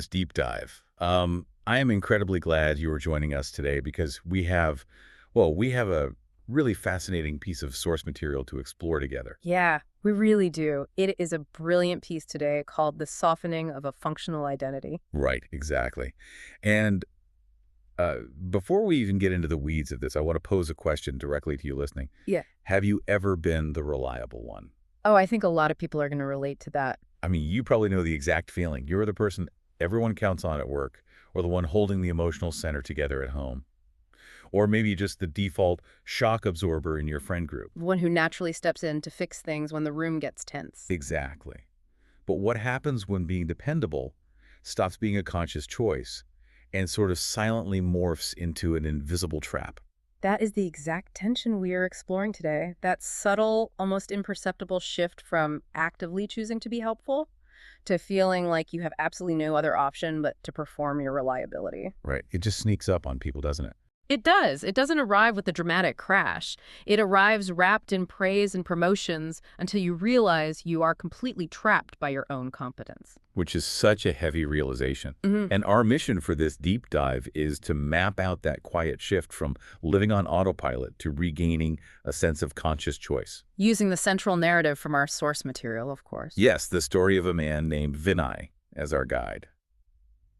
This deep dive. I am incredibly glad you are joining us today because we have a really fascinating piece of source material to explore together. Yeah, we really do. It is a brilliant piece today called The Softening of a Functional Identity. Right, exactly. And before we even get into the weeds of this, I want to pose a question directly to you listening. Yeah. Have you ever been the reliable one? Oh, I think a lot of people are going to relate to that. I mean, you probably know the exact feeling. You're the person everyone counts on at work, or the one holding the emotional center together at home, or maybe just the default shock absorber in your friend group. The one who naturally steps in to fix things when the room gets tense. Exactly. But what happens when being dependable stops being a conscious choice and sort of silently morphs into an invisible trap? That is the exact tension we are exploring today. That subtle, almost imperceptible shift from actively choosing to be helpful to feeling like you have absolutely no other option but to perform your reliability. Right. It just sneaks up on people, doesn't it? It does. It doesn't arrive with a dramatic crash. It arrives wrapped in praise and promotions until you realize you are completely trapped by your own competence. Which is such a heavy realization. Mhm. And our mission for this deep dive is to map out that quiet shift from living on autopilot to regaining a sense of conscious choice. Using the central narrative from our source material, of course. Yes, the story of a man named Vinay as our guide.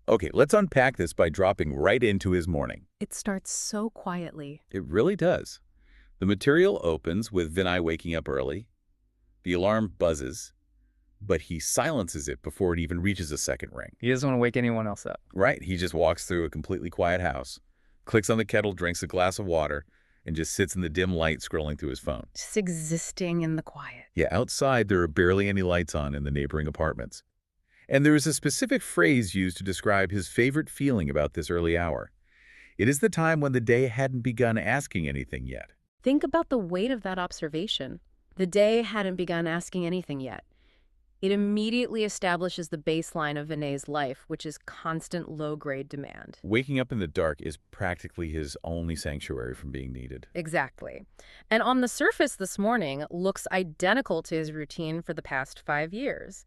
Okay, let's unpack this by dropping right into his morning. It starts so quietly. It really does. The material opens with Vinay waking up early. The alarm buzzes, but he silences it before it even reaches a second ring. He doesn't want to wake anyone else up. Right, he just walks through a completely quiet house, clicks on the kettle, drinks a glass of water, and just sits in the dim light scrolling through his phone. Just existing in the quiet. Yeah, outside there are barely any lights on in the neighboring apartments. And there is a specific phrase used to describe his favorite feeling about this early hour. It is the time when the day hadn't begun asking anything yet. Think about the weight of that observation. The day hadn't begun asking anything yet. It immediately establishes the baseline of Vinay's life, which is constant low-grade demand. Waking up in the dark is practically his only sanctuary from being needed. Exactly. And on the surface this morning looks identical to his routine for the past 5 years.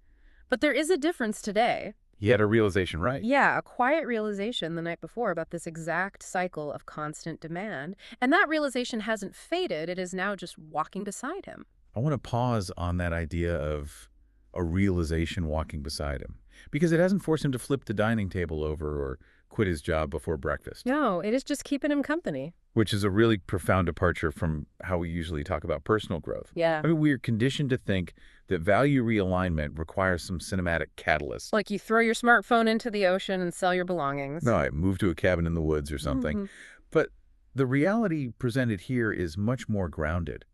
But there is a difference today. He had a realization, right? Yeah, a quiet realization the night before about this exact cycle of constant demand. And that realization hasn't faded. It is now just walking beside him. I want to pause on that idea of a realization walking beside him, because it hasn't forced him to flip the dining table over or quit his job before breakfast, No, it is just keeping him company. which is a really profound departure from how we usually talk about personal growth. Yeah. I mean, we're conditioned to think that value realignment requires some cinematic catalyst. Like you throw your smartphone into the ocean and sell your belongings. No, I move to a cabin in the woods or something. Mhm. But the reality presented here is much more grounded.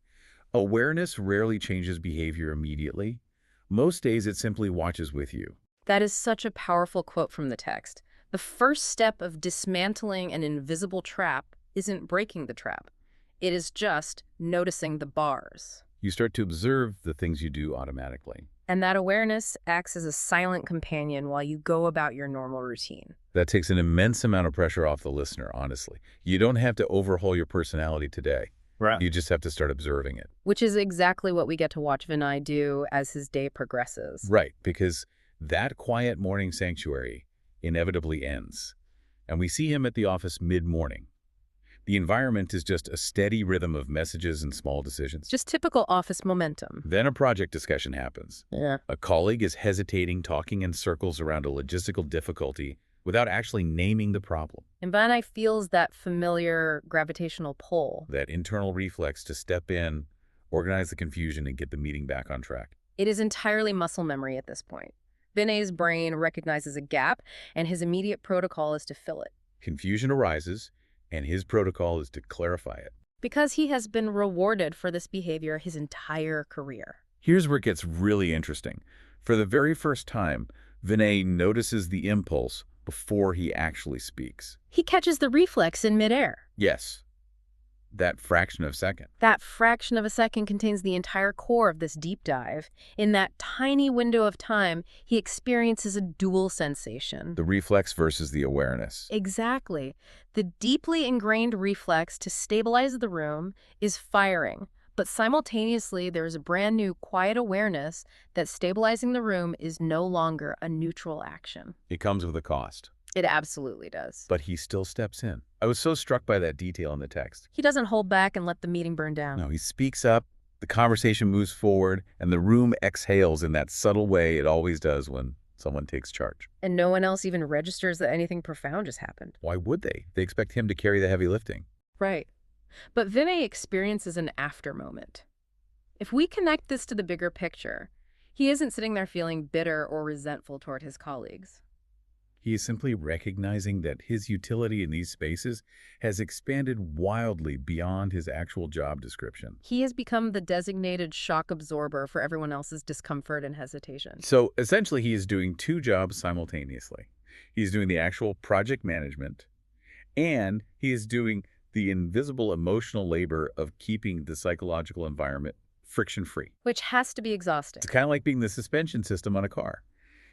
Awareness rarely changes behavior immediately. Most days it simply watches with you. That is such a powerful quote from the text. The first step of dismantling an invisible trap isn't breaking the trap. It is just noticing the bars. You start to observe the things you do automatically. And that awareness acts as a silent companion while you go about your normal routine. That takes an immense amount of pressure off the listener, honestly. You don't have to overhaul your personality today. Right. You just have to start observing it. Which is exactly what we get to watch Vinay do as his day progresses. Right, because that quiet morning sanctuary inevitably ends. And we see him at the office mid-morning. The environment is just a steady rhythm of messages and small decisions. Just typical office momentum. Then a project discussion happens. Yeah. A colleague is hesitating, talking in circles around a logistical difficulty without actually naming the problem. And Vinay feels that familiar gravitational pull. That internal reflex to step in, organize the confusion, and get the meeting back on track. It is entirely muscle memory at this point. Vinay's brain recognizes a gap, and his immediate protocol is to fill it. Confusion arises, and his protocol is to clarify it. Because he has been rewarded for this behavior his entire career. Here's where it gets really interesting. For the very first time, Vinay notices the impulse before he actually speaks. He catches the reflex in midair. Yes, that fraction of a second. That fraction of a second contains the entire core of this deep dive. In that tiny window of time, he experiences a dual sensation. The reflex versus the awareness. Exactly. The deeply ingrained reflex to stabilize the room is firing, But simultaneously, there is a brand new quiet awareness that stabilizing the room is no longer a neutral action. It comes with a cost, It absolutely does. but he still steps in. I was so struck by that detail in the text. He doesn't hold back and let the meeting burn down. No, he speaks up, the conversation moves forward, and the room exhales in that subtle way it always does when someone takes charge. And no one else even registers that anything profound just happened. Why would they? They expect him to carry the heavy lifting. Right. But Vinay experiences an after moment. If we connect this to the bigger picture, he isn't sitting there feeling bitter or resentful toward his colleagues. He is simply recognizing that his utility in these spaces has expanded wildly beyond his actual job description. He has become the designated shock absorber for everyone else's discomfort and hesitation. So essentially, he is doing two jobs simultaneously. He's doing the actual project management, and he is doing the invisible emotional labor of keeping the psychological environment friction-free. Which has to be exhausting. It's kind of like being the suspension system on a car.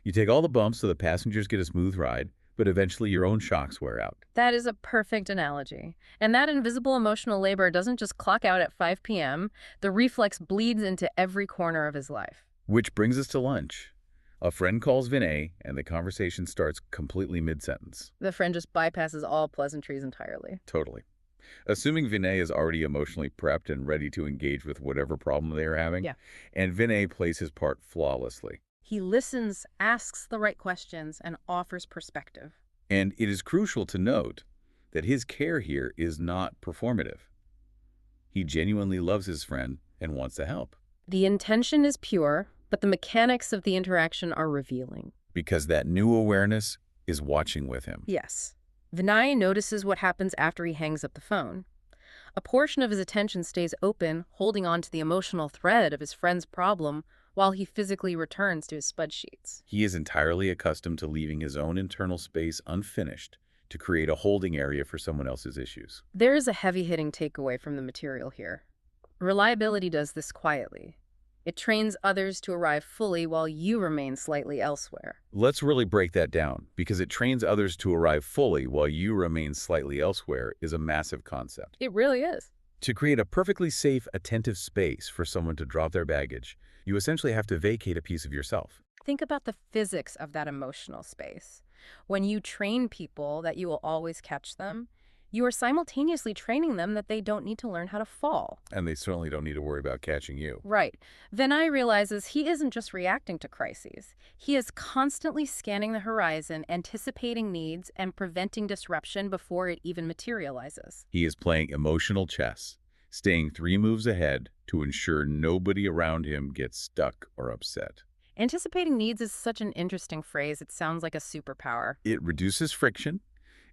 You take all the bumps so the passengers get a smooth ride, but eventually your own shocks wear out. That is a perfect analogy. And that invisible emotional labor doesn't just clock out at 5 p.m. The reflex bleeds into every corner of his life. Which brings us to lunch. A friend calls Vinay, and the conversation starts completely mid-sentence. The friend just bypasses all pleasantries entirely. Totally. Assuming Vinay is already emotionally prepped and ready to engage with whatever problem they are having, Yeah. and Vinay plays his part flawlessly. He listens, asks the right questions, and offers perspective. And it is crucial to note that his care here is not performative. He genuinely loves his friend and wants to help. The intention is pure, but the mechanics of the interaction are revealing. Because that new awareness is watching with him. Yes. Vinay notices what happens after he hangs up the phone. A portion of his attention stays open, holding on to the emotional thread of his friend's problem while he physically returns to his spreadsheets. He is entirely accustomed to leaving his own internal space unfinished to create a holding area for someone else's issues. There is a heavy-hitting takeaway from the material here. Reliability does this quietly. It trains others to arrive fully while you remain slightly elsewhere. Let's really break that down, because it trains others to arrive fully while you remain slightly elsewhere is a massive concept. It really is. To create a perfectly safe, attentive space for someone to drop their baggage, you essentially have to vacate a piece of yourself. Think about the physics of that emotional space. When you train people that you will always catch them, you are simultaneously training them that they don't need to learn how to fall. And they certainly don't need to worry about catching you. Right. Vinay realizes he isn't just reacting to crises. He is constantly scanning the horizon, anticipating needs, and preventing disruption before it even materializes. He is playing emotional chess, staying 3 moves ahead to ensure nobody around him gets stuck or upset. Anticipating needs is such an interesting phrase. It sounds like a superpower. It reduces friction,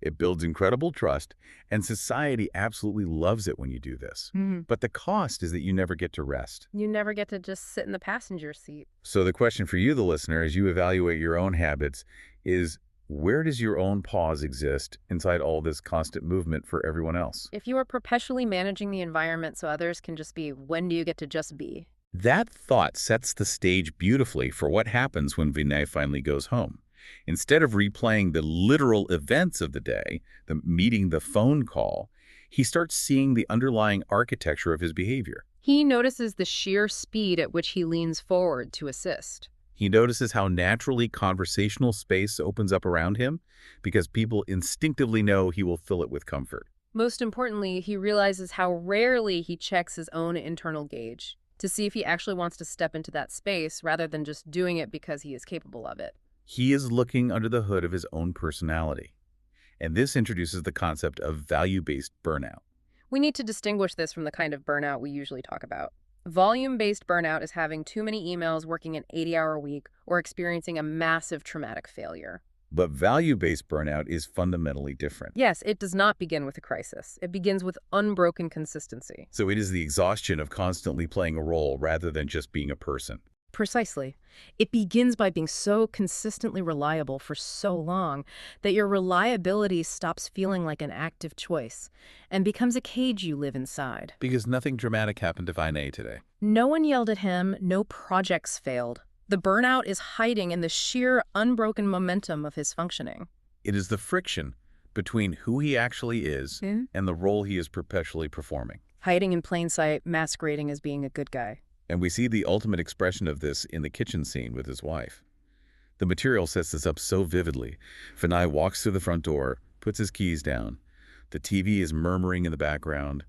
it builds incredible trust, and society absolutely loves it when you do this. But the cost is that you never get to rest. You never get to just sit in the passenger seat. So the question for you, the listener, as you evaluate your own habits is, where does your own pause exist inside all this constant movement for everyone else? If you are perpetually managing the environment so others can just be, when do you get to just be? That thought sets the stage beautifully for what happens when Vinay finally goes home. Instead of replaying the literal events of the day, the meeting, the phone call, he starts seeing the underlying architecture of his behavior. He notices the sheer speed at which he leans forward to assist. He notices how naturally conversational space opens up around him because people instinctively know he will fill it with comfort. Most importantly, he realizes how rarely he checks his own internal gauge to see if he actually wants to step into that space rather than just doing it because he is capable of it. He is looking under the hood of his own personality. And this introduces the concept of value-based burnout. We need to distinguish this from the kind of burnout we usually talk about. Volume-based burnout is having too many emails, working an 80-hour week, or experiencing a massive traumatic failure. But value-based burnout is fundamentally different. Yes, it does not begin with a crisis. It begins with unbroken consistency. So it is the exhaustion of constantly playing a role rather than just being a person. Precisely. It begins by being so consistently reliable for so long that your reliability stops feeling like an active choice and becomes a cage you live inside. Because nothing dramatic happened to Vinay today. No one yelled at him, no projects failed. The burnout is hiding in the sheer, unbroken momentum of his functioning. It is the friction between who he actually is and the role he is perpetually performing. hiding in plain sight, masquerading as being a good guy. And we see the ultimate expression of this in the kitchen scene with his wife. The material sets this up so vividly. Vinay walks through the front door, puts his keys down. The TV is murmuring in the background.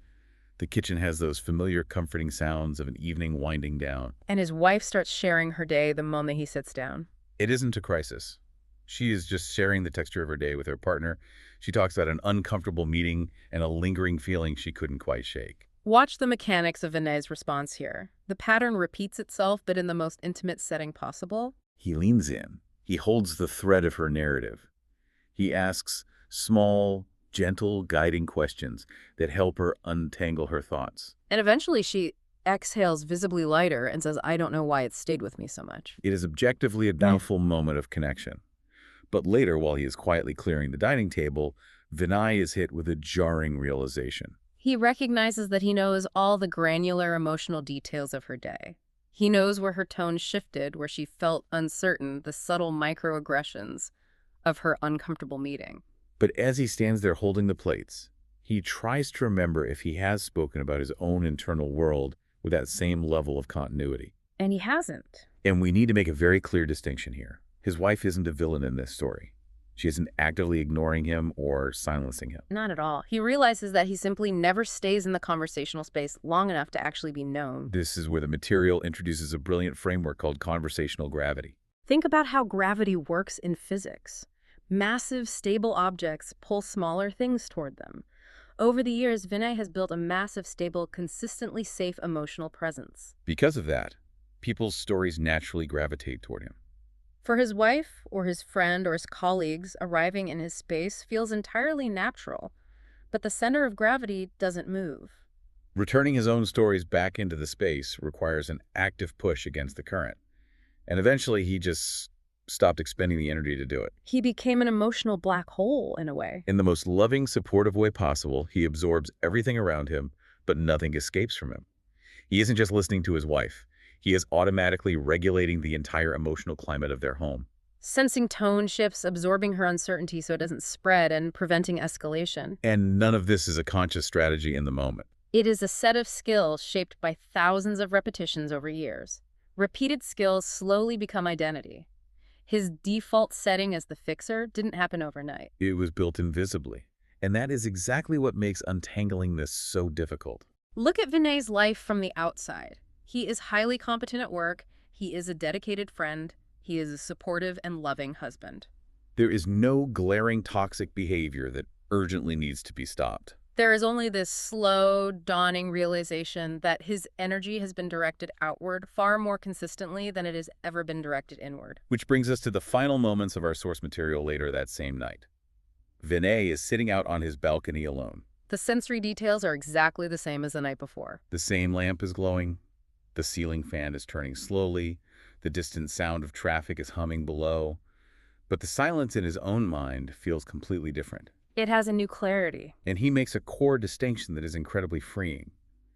The kitchen has those familiar, comforting sounds of an evening winding down. And his wife starts sharing her day the moment he sits down. It isn't a crisis. She is just sharing the texture of her day with her partner. She talks about an uncomfortable meeting and a lingering feeling she couldn't quite shake. Watch the mechanics of Vinay's response here. The pattern repeats itself, but in the most intimate setting possible. He leans in. He holds the thread of her narrative. He asks small, gentle, guiding questions that help her untangle her thoughts. And eventually she exhales visibly lighter and says, I don't know why it stayed with me so much. It is objectively a doubtful moment of connection. But later, while he is quietly clearing the dining table, Vinay is hit with a jarring realization. He recognizes that he knows all the granular emotional details of her day. He knows where her tone shifted, where she felt uncertain, the subtle microaggressions of her uncomfortable meeting. But as he stands there holding the plates, he tries to remember if he has spoken about his own internal world with that same level of continuity. And he hasn't. And we need to make a very clear distinction here. His wife isn't a villain in this story. She isn't actively ignoring him or silencing him. Not at all. He realizes that he simply never stays in the conversational space long enough to actually be known. This is where the material introduces a brilliant framework called conversational gravity. Think about how gravity works in physics. Massive, stable objects pull smaller things toward them. Over the years, Vinay has built a massive, stable, consistently safe emotional presence. Because of that, people's stories naturally gravitate toward him. For his wife, or his friend, or his colleagues, arriving in his space feels entirely natural, but the center of gravity doesn't move. Returning his own stories back into the space requires an active push against the current. And eventually, he just stopped expending the energy to do it. He became an emotional black hole, in a way. In the most loving, supportive way possible, he absorbs everything around him, but nothing escapes from him. He isn't just listening to his wife. He is automatically regulating the entire emotional climate of their home. Sensing tone shifts, absorbing her uncertainty so it doesn't spread, and preventing escalation. And none of this is a conscious strategy in the moment. It is a set of skills shaped by thousands of repetitions over years. Repeated skills slowly become identity. His default setting as the fixer didn't happen overnight. It was built invisibly. And that is exactly what makes untangling this so difficult. Look at Vinay's life from the outside. He is highly competent at work. He is a dedicated friend. He is a supportive and loving husband. There is no glaring toxic behavior that urgently needs to be stopped. There is only this slow, dawning realization that his energy has been directed outward far more consistently than it has ever been directed inward. Which brings us to the final moments of our source material later that same night. Vinay is sitting out on his balcony alone. The sensory details are exactly the same as the night before. The same lamp is glowing. The ceiling fan is turning slowly. The distant sound of traffic is humming below. But the silence in his own mind feels completely different. It has a new clarity. And he makes a core distinction that is incredibly freeing.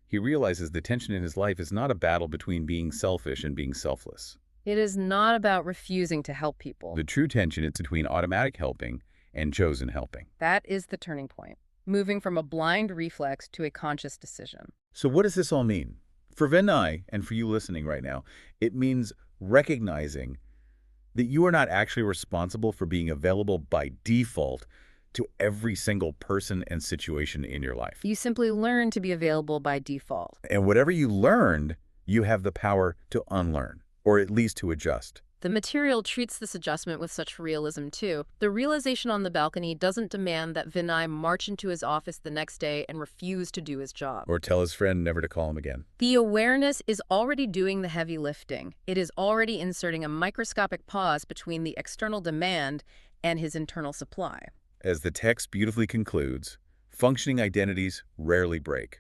He realizes the tension in his life is not a battle between being selfish and being selfless. It is not about refusing to help people. The true tension is between automatic helping and chosen helping. That is the turning point, moving from a blind reflex to a conscious decision. So what does this all mean? For Vinay, and for you listening right now, it means recognizing that you are not actually responsible for being available by default to every single person and situation in your life. You simply learn to be available by default. And whatever you learned, you have the power to unlearn, or at least to adjust. The material treats this adjustment with such realism, too. The realization on the balcony doesn't demand that Vinay march into his office the next day and refuse to do his job. Or tell his friend never to call him again. The awareness is already doing the heavy lifting. It is already inserting a microscopic pause between the external demand and his internal supply. As the text beautifully concludes, functioning identities rarely break.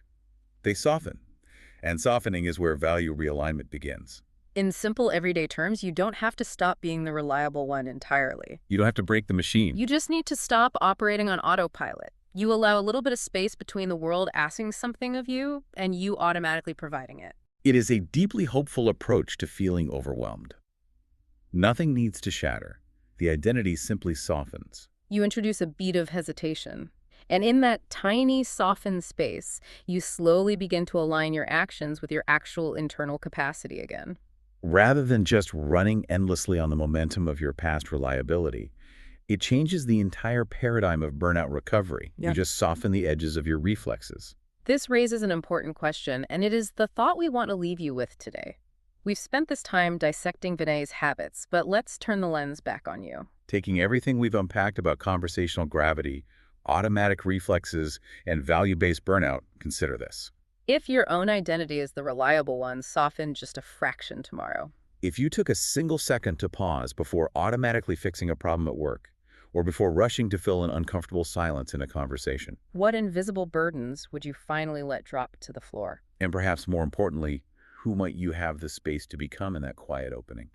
They soften. And softening is where value realignment begins. In simple, everyday terms, you don't have to stop being the reliable one entirely. You don't have to break the machine. You just need to stop operating on autopilot. You allow a little bit of space between the world asking something of you and you automatically providing it. It is a deeply hopeful approach to feeling overwhelmed. Nothing needs to shatter. The identity simply softens. You introduce a beat of hesitation. And in that tiny, softened space, you slowly begin to align your actions with your actual internal capacity again. Rather than just running endlessly on the momentum of your past reliability, it changes the entire paradigm of burnout recovery. You Yeah. just soften the edges of your reflexes. This raises an important question, and it is the thought we want to leave you with today. We've spent this time dissecting Vinay's habits, but let's turn the lens back on you. Taking everything we've unpacked about conversational gravity, automatic reflexes, and value-based burnout, consider this. If your own identity is the reliable one, soften just a fraction tomorrow. If you took a single second to pause before automatically fixing a problem at work, or before rushing to fill an uncomfortable silence in a conversation, What invisible burdens would you finally let drop to the floor? and perhaps more importantly, who might you have the space to become in that quiet opening?